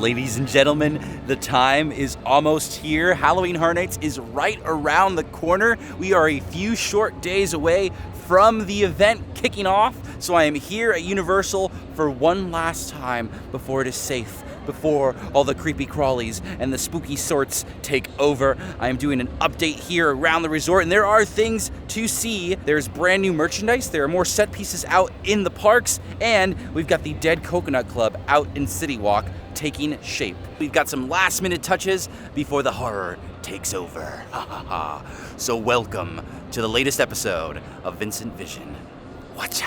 Ladies and gentlemen, the time is almost here. Halloween Horror Nights is right around the corner. We are a few short days away from the event kicking off, so I am here at Universal for one last time before it is safe, before all the creepy crawlies and the spooky sorts take over. I am doing an update here around the resort, and there are things to see. There's brand new merchandise, there are more set pieces out in the parks, and we've got the Dead Coconut Club out in City Walk taking shape. We've got some last minute touches before the horror takes over. So welcome to the latest episode of Vincent Vision. Watcha!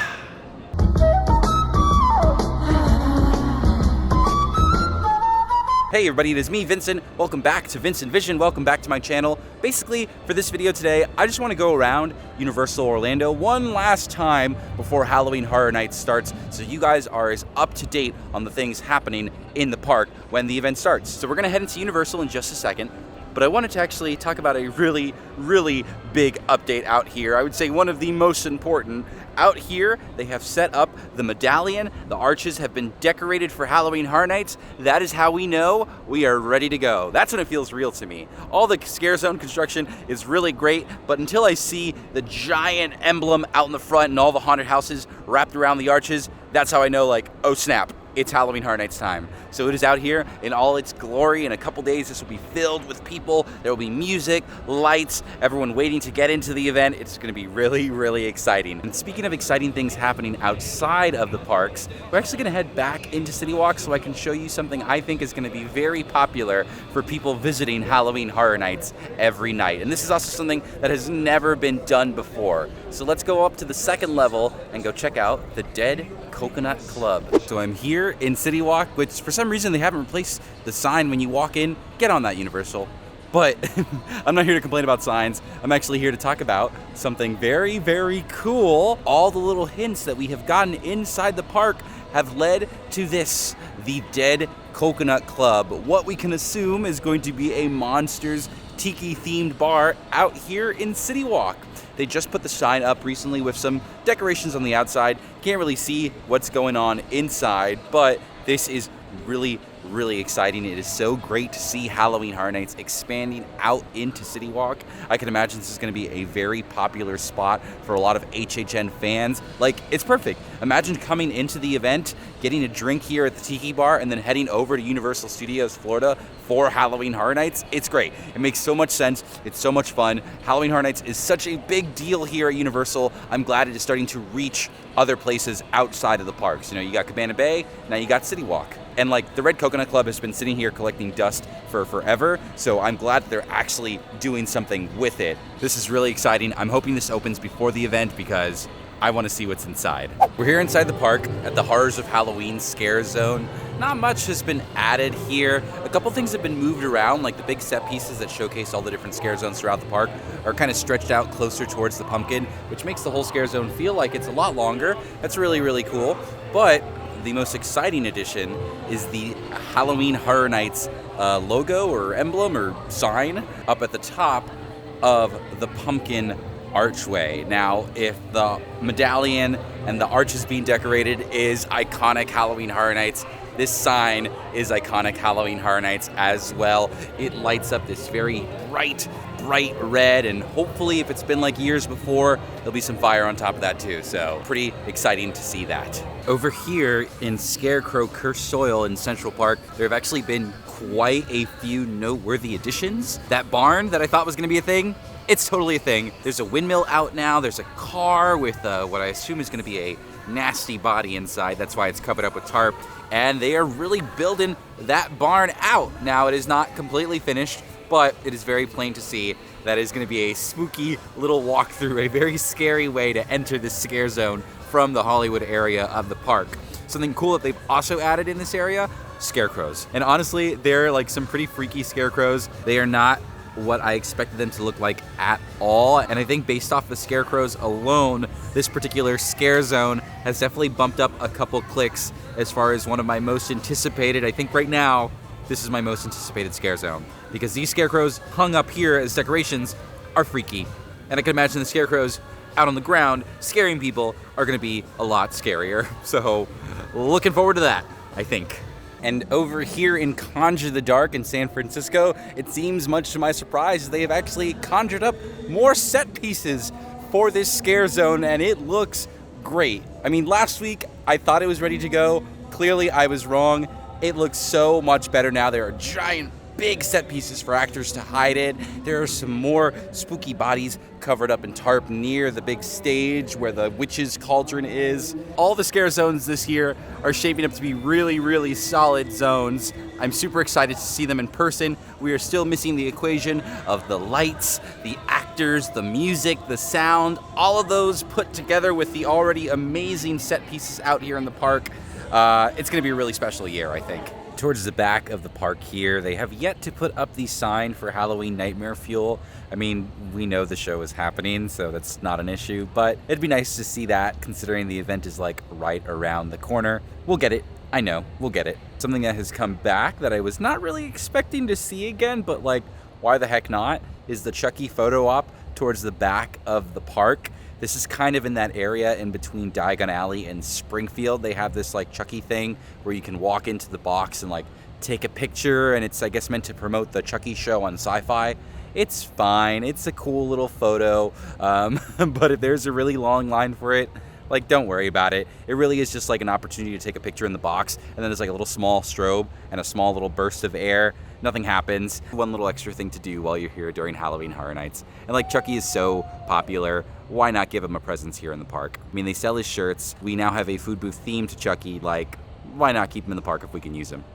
Hey everybody, it is me, Vincent. Welcome back to Vincent Vision. Welcome back to my channel. Basically, for this video today, I just want to go around Universal Orlando one last time before Halloween Horror Nights starts, so you guys are as up to date on the things happening in the park when the event starts. So we're going to head into Universal in just a second, but I wanted to actually talk about a really big update out here. I would say one of the most important. Out here, they have set up the medallion. The arches have been decorated for Halloween Horror Nights. That is how we know we are ready to go. That's when it feels real to me. All the Scarezone construction is really great, but until I see the giant emblem out in the front and all the haunted houses wrapped around the arches, that's how I know, like, oh snap, it's Halloween Horror Nights time. So it is out here in all its glory. In a couple days, this will be filled with people. There will be music, lights, everyone waiting to get into the event. It's going to be really exciting. And speaking of exciting things happening outside of the parks, we're actually going to head back into City Walk so I can show you something I think is going to be very popular for people visiting Halloween Horror Nights every night. And this is also something that has never been done before. So let's go up to the second level and go check out the Dead Coconut Club. So I'm here in City Walk, which for some reason they haven't replaced the sign when you walk in. Get on that, Universal. But I'm not here to complain about signs. I'm actually here to talk about something very cool. All the little hints that we have gotten inside the park have led to this, the Dead Coconut Club. What we can assume is going to be a Monsters Tiki themed bar out here in City Walk. They just put the sign up recently with some decorations on the outside. Can't really see what's going on inside, but this is really exciting. It is so great to see Halloween Horror Nights expanding out into City Walk. I can imagine this is going to be a very popular spot for a lot of HHN fans. Like, it's perfect. Imagine coming into the event, getting a drink here at the Tiki Bar, and then heading over to Universal Studios Florida for Halloween Horror Nights. It's great. It makes so much sense. It's so much fun. Halloween Horror Nights is such a big deal here at Universal. I'm glad it is starting to reach other places outside of the parks. You know, you got Cabana Bay, now you got City Walk. And like, the Red Coconut Club has been sitting here collecting dust for forever, so I'm glad that they're actually doing something with it. This is really exciting. I'm hoping this opens before the event because I want to see what's inside. We're here inside the park at the Horrors of Halloween Scare Zone. Not much has been added here. A couple things have been moved around, like the big set pieces that showcase all the different scare zones throughout the park are kind of stretched out closer towards the pumpkin, which makes the whole scare zone feel like it's a lot longer. That's really cool. But the most exciting addition is the Halloween Horror Nights logo or emblem or sign up at the top of the pumpkin archway. Now, if the medallion and the arches being decorated is iconic Halloween Horror Nights, this sign is iconic Halloween Horror Nights as well. It lights up this very bright red, and hopefully, if it's been like years before, there'll be some fire on top of that too. So pretty exciting to see that. Over here in Scarecrow Cursed Soil in Central Park, there have actually been quite a few noteworthy additions. That barn that I thought was gonna be a thing, it's totally a thing. There's a windmill out now. There's a car with what I assume is gonna be a nasty body inside. That's why it's covered up with tarp. And they are really building that barn out. Now, it is not completely finished, but it is very plain to see that is going to be a spooky little walkthrough, a very scary way to enter the scare zone from the Hollywood area of the park. Something cool that they've also added in this area, scarecrows. And honestly, they're like some pretty freaky scarecrows. They are not what I expected them to look like at all. And I think based off the scarecrows alone, this particular scare zone has definitely bumped up a couple clicks as far as one of my most anticipated. I think right now, this is my most anticipated scare zone because these scarecrows hung up here as decorations are freaky. And I can imagine the scarecrows out on the ground scaring people are gonna be a lot scarier. So looking forward to that, I think. And over here in Conjure the Dark in San Francisco, it seems, much to my surprise, they have actually conjured up more set pieces for this scare zone, and it looks great. I mean, last week I thought it was ready to go. Clearly I was wrong. It looks so much better now. There are giant, big set pieces for actors to hide it. There are some more spooky bodies covered up in tarp near the big stage where the witch's cauldron is. All the scare zones this year are shaping up to be really, really solid zones. I'm super excited to see them in person. We are still missing the equation of the lights, the actors, the music, the sound, all of those put together with the already amazing set pieces out here in the park. It's gonna be a really special year, I think. Towards the back of the park here, they have yet to put up the sign for Halloween Nightmare Fuel. I mean, we know the show is happening, so that's not an issue, but it'd be nice to see that considering the event is like right around the corner. We'll get it. I know, we'll get it. Something that has come back that I was not really expecting to see again, but like, why the heck not, is the Chucky photo op towards the back of the park. This is kind of in that area in between Diagon Alley and Springfield. They have this like Chucky thing where you can walk into the box and like take a picture, and it's, I guess, meant to promote the Chucky show on Sci-Fi. It's fine, it's a cool little photo, but if there's a really long line for it, like, don't worry about it. It really is just like an opportunity to take a picture in the box, and then there's like a little small strobe and a small little burst of air. Nothing happens. One little extra thing to do while you're here during Halloween Horror Nights. And like, Chucky is so popular, why not give him a presence here in the park? I mean, they sell his shirts. We now have a food booth themed to Chucky. Like, why not keep him in the park if we can use him?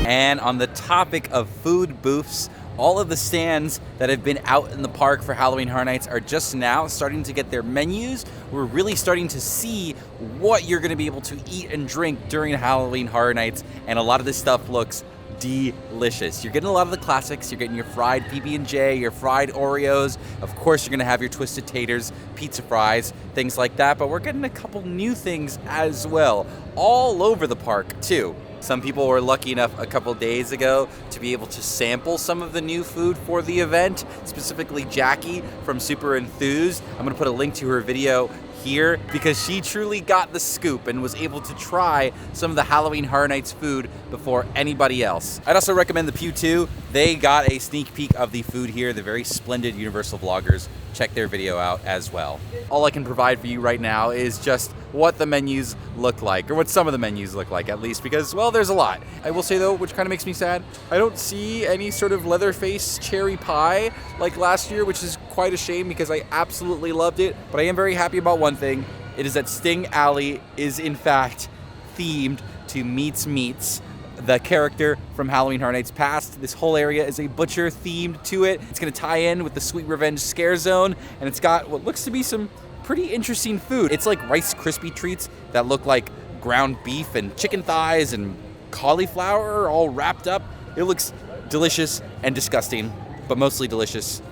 And on the topic of food booths, all of the stands that have been out in the park for Halloween Horror Nights are just now starting to get their menus. We're really starting to see what you're going to be able to eat and drink during Halloween Horror Nights, and a lot of this stuff looks delicious. You're getting a lot of the classics. You're getting your fried PB&J, your fried Oreos. Of course, you're going to have your twisted taters, pizza fries, things like that, but we're getting a couple new things as well, all over the park too. Some people were lucky enough a couple days ago to be able to sample some of the new food for the event, specifically Jackie from Super Enthused. I'm going to put a link to her video here because she truly got the scoop and was able to try some of the Halloween Horror Nights food before anybody else. I'd also recommend the Pew 2. They got a sneak peek of the food here. They're very splendid Universal vloggers. Check their video out as well. All I can provide for you right now is just what the menus look like, or what some of the menus look like at least, because, well, there's a lot. I will say though, which kind of makes me sad, I don't see any sort of Leatherface cherry pie like last year, which is quite a shame because I absolutely loved it. But I am very happy about one thing. It is that Sting Alley is in fact themed to Meats, the character from Halloween Horror Nights past. This whole area is a butcher themed to it. It's gonna tie in with the Sweet Revenge Scare Zone, and it's got what looks to be some pretty interesting food. It's like Rice Krispie treats that look like ground beef and chicken thighs and cauliflower all wrapped up. It looks delicious and disgusting, but mostly delicious.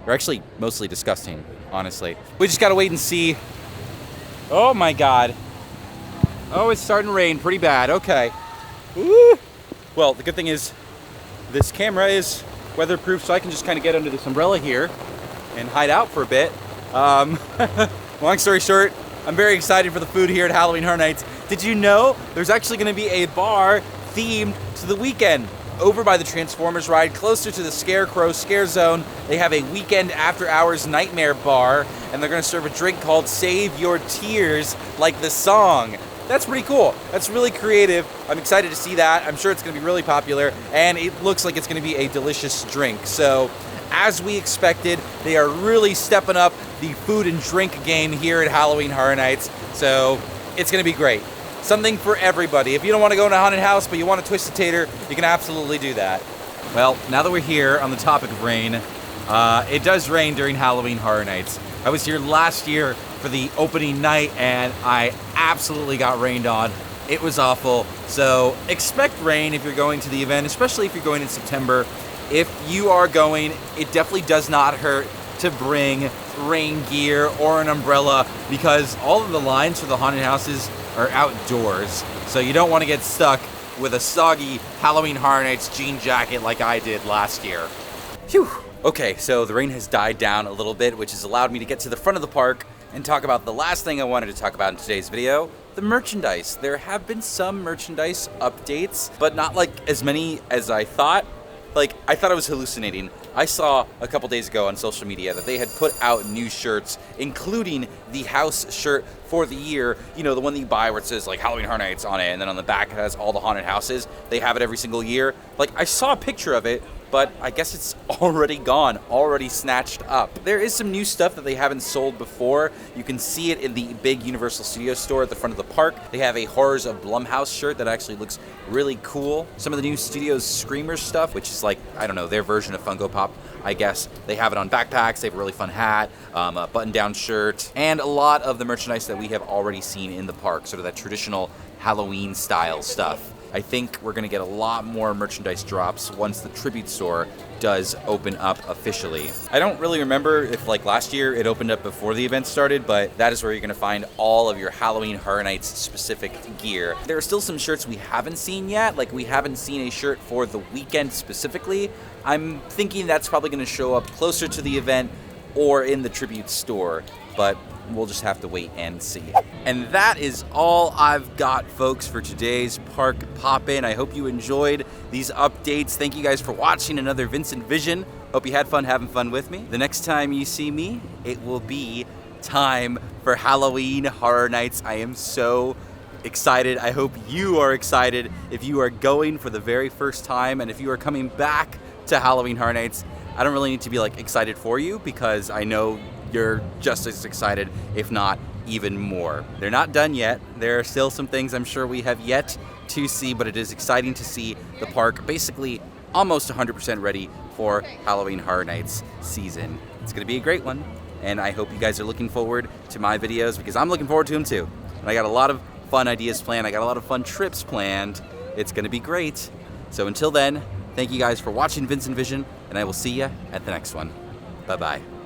Or actually, mostly disgusting, honestly. We just gotta wait and see. Oh my God. Oh, it's starting to rain pretty bad, okay. Woo. Well, the good thing is this camera is weatherproof, so I can just kind of get under this umbrella here and hide out for a bit. Long story short, I'm very excited for the food here at Halloween Horror Nights. Did you know there's actually going to be a bar themed to the weekend? Over by the Transformers ride, closer to the Scarecrow Scare Zone, they have a weekend after-hours nightmare bar, and they're going to serve a drink called Save Your Tears, like the song. That's pretty cool. That's really creative. I'm excited to see that. I'm sure it's going to be really popular, and it looks like it's going to be a delicious drink. So, as we expected, they are really stepping up the food and drink game here at Halloween Horror Nights. So, it's going to be great. Something for everybody. If you don't want to go in a haunted house, but you want a twisted tater, you can absolutely do that. Well, now that we're here on the topic of rain, it does rain during Halloween Horror Nights. I was here last year for the opening night, and I absolutely got rained on. It was awful. So expect rain if you're going to the event, especially if you're going in September. If you are going, it definitely does not hurt to bring rain gear or an umbrella, because all of the lines for the haunted houses are outdoors. So you don't want to get stuck with a soggy Halloween Horror Nights jean jacket like I did last year. Phew. Okay, so the rain has died down a little bit, which has allowed me to get to the front of the park and talk about the last thing I wanted to talk about in today's video, the merchandise. There have been some merchandise updates, but not like as many as I thought. Like, I thought I was hallucinating. I saw a couple days ago on social media that they had put out new shirts, including the house shirt for the year. You know, the one that you buy where it says like Halloween Horror Nights on it, and then on the back it has all the haunted houses. They have it every single year. Like, I saw a picture of it, but I guess it's already gone, already snatched up. There is some new stuff that they haven't sold before. You can see it in the big Universal Studios store at the front of the park. They have a Horrors of Blumhouse shirt that actually looks really cool. Some of the new Studios Screamers stuff, which is like, I don't know, their version of Funko Pop, I guess. They have it on backpacks, they have a really fun hat, a button-down shirt, and a lot of the merchandise that we have already seen in the park, sort of that traditional Halloween style stuff. I think we're going to get a lot more merchandise drops once the Tribute Store does open up officially. I don't really remember if like last year it opened up before the event started, but that is where you're going to find all of your Halloween Horror Nights specific gear. There are still some shirts we haven't seen yet, like we haven't seen a shirt for the weekend specifically. I'm thinking that's probably going to show up closer to the event or in the Tribute Store, but we'll just have to wait and see. And that is all I've got, folks, for today's Park Pop-In. I hope you enjoyed these updates. Thank you guys for watching another Vincent Vision. Hope you had fun having fun with me. The next time you see me, it will be time for Halloween Horror Nights. I am so excited. I hope you are excited. If you are going for the very first time and if you are coming back to Halloween Horror Nights, I don't really need to be like excited for you because I know you're just as excited, if not even more. They're not done yet. There are still some things I'm sure we have yet to see, but it is exciting to see the park basically almost 100% ready for Halloween Horror Nights season. It's gonna be a great one, and I hope you guys are looking forward to my videos because I'm looking forward to them too. And I got a lot of fun ideas planned. I got a lot of fun trips planned. It's gonna be great. So until then, thank you guys for watching Vincent Vision, and I will see you at the next one. Bye-bye.